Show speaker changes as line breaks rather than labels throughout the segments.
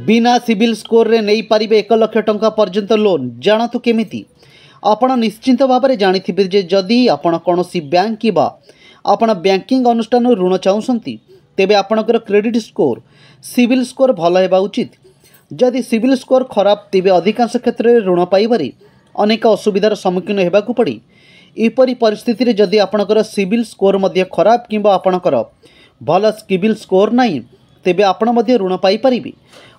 बिना civil score रे नहीं पारिबे 1 लाख टंका पर्यंत लोन जानतु केमिति। आपण निश्चिंत भाव में जानिथिबे जे जदि आपण कोनोसी बैंक किबा आपण बैंकिंग अनुष्ठान ऋण चाहूसंती तेबे आपणकर क्रेडिट स्कोर सिविल स्कोर भल हेबा उचित। जदि सिविल स्कोर खराब तेबे अधिकांश क्षेत्र में ऋण पाइबारे अनेक असुविधार सम्मुखीन हेबाकु पड़े। एपरी परिस्थिति रे जदि आपणकर सिविल स्कोर मध्य खराब किंबा आपणकर भल सिविल स्कोर नहीं तेबे आपण मध्य ऋण पाई परिबे।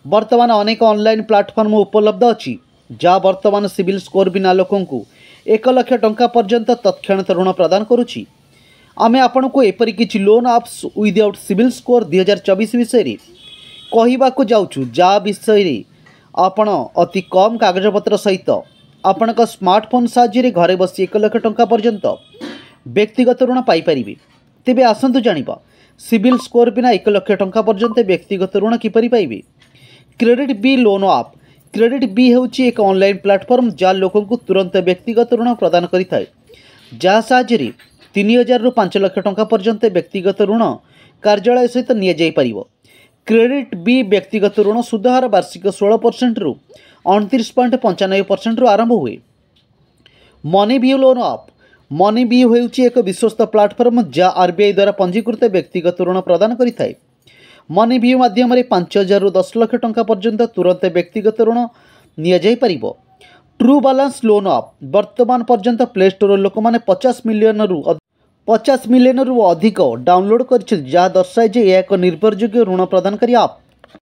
वर्तमान अनेक ऑनलाइन प्लेटफॉर्म उपलब्ध अछि जहाँ वर्तमान सिविल स्कोर बिना लोकंकु 1 लाख टंका पर्यंत तत्क्षणात ऋण प्रदान करुछि। आमे आपण को एपरी किछि loan apps without CIBIL score 2024 विषय कहवाक जाऊँ जहाँ विषय आपण अति कम कागजपत्र सहित आपण स्मार्टफोन साहाय्य घरे बसी 1 लाख टंका पर्यंत व्यक्तिगत ऋण पाइपर। तेबे आसतु जानिबा सिविल स्कोर बिना 1 लाख टंका पर्यंत व्यक्तिगत ऋण किपरि पाइबे। क्रेडिट बी लोन आप क्रेडिट बी होची एक ऑनलाइन प्लेटफॉर्म जहाँ लोकों को तुरंत व्यक्तिगत ऋण प्रदान करिथाय। जहाँ साहाय्य 3000 रु 5 लाख टंका पर्यंत व्यक्तिगत ऋण कार्यालय सहित नि जाई परिबो। क्रेडिट बी व्यक्तिगत ऋण सुधहार वार्षिक 16% रु 29.95% रु आरंभ हुए। मनी व्यू लोन आप मनी व्यू होउची एक विश्वस्त प्लेटफॉर्म जहाँ आरबीआई द्वारा पंजीकृत व्यक्तिगत ऋण प्रदान करिथाय। मनी व्यू माध्यम 5000 रु 10 लाख टंका पर्यंत तुरंत व्यक्तिगत ऋण नि जाई परिबो। ट्रू बैलेंस लोन आप वर्तमान पर्यंत प्ले स्टोर लोक मैंने 50 मिलियन रु अधिक डाउनलोड कर जहाँ दर्शाए जे यह एक निर्भरयोग्य ऋण प्रदानकारी आप।